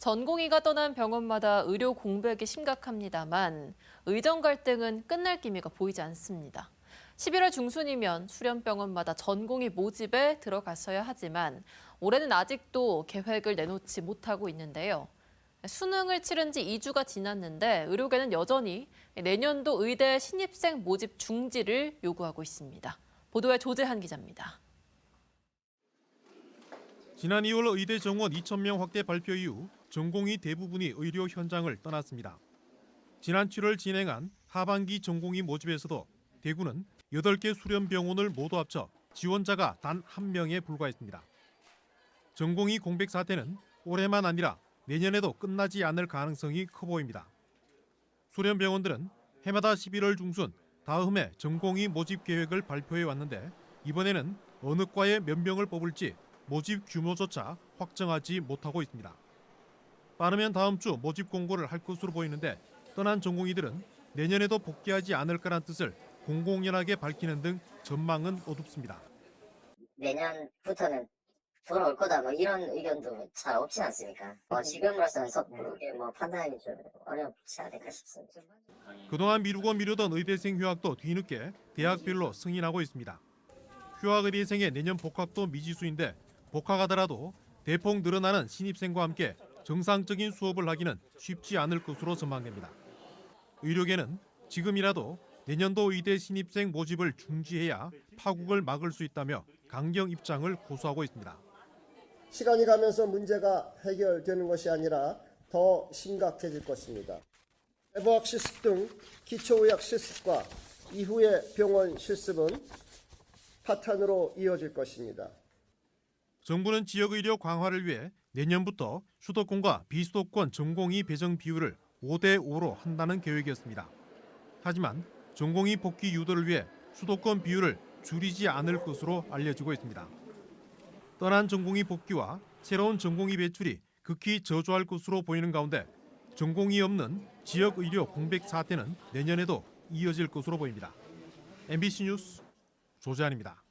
전공의가 떠난 병원마다 의료 공백이 심각합니다만 의정 갈등은 끝날 기미가 보이지 않습니다. 11월 중순이면 수련병원마다 전공의 모집에 들어갔어야 하지만 올해는 아직도 계획을 내놓지 못하고 있는데요. 수능을 치른 지 2주가 지났는데 의료계는 여전히 내년도 의대 신입생 모집 중지를 요구하고 있습니다. 보도에 조재한 기자입니다. 지난 2월 의대 정원 2,000명 확대 발표 이후 전공의 대부분이 의료 현장을 떠났습니다. 지난 7월 진행한 하반기 전공의 모집에서도 대구는 8개 수련병원을 모두 합쳐 지원자가 단 1명에 불과했습니다. 전공의 공백 사태는 올해만 아니라 내년에도 끝나지 않을 가능성이 커 보입니다. 수련병원들은 해마다 11월 중순 다음 해 전공의 모집 계획을 발표해 왔는데 이번에는 어느 과에 몇 명을 뽑을지 모집 규모조차 확정하지 못하고 있습니다. 빠르면 다음 주 모집 공고를 할 것으로 보이는데 떠난 전공의들은 내년에도 복귀하지 않을 거란 뜻을 공공연하게 밝히는 등 전망은 어둡습니다. 내년부터는 돌아올 거다 이런 의견도 잘 없지 않습니까? 지금으로서는 섣부르게 판단하기 좀 어렵지 않을까 싶습니다. 그동안 미루고 미루던 의대생 휴학도 뒤늦게 대학별로 승인하고 있습니다. 휴학 의대생의 내년 복학도 미지수인데 복학하더라도 대폭 늘어나는 신입생과 함께 정상적인 수업을 하기는 쉽지 않을 것으로 전망됩니다. 의료계는 지금이라도 내년도 의대 신입생 모집을 중지해야 파국을 막을 수 있다며 강경 입장을 고수하고 있습니다. 시간이 가면서 문제가 해결되는 것이 아니라 더 심각해질 것입니다. 내부학 실습 등 기초의학 실습과 이후의 병원 실습은 파탄으로 이어질 것입니다. 정부는 지역의료 강화를 위해 내년부터 수도권과 비수도권 전공의 배정 비율을 5대5로 한다는 계획이었습니다. 하지만 전공의 복귀 유도를 위해 수도권 비율을 줄이지 않을 것으로 알려지고 있습니다. 떠난 전공의 복귀와 새로운 전공의 배출이 극히 저조할 것으로 보이는 가운데 전공의 없는 지역의료 공백 사태는 내년에도 이어질 것으로 보입니다. MBC 뉴스 조재환입니다.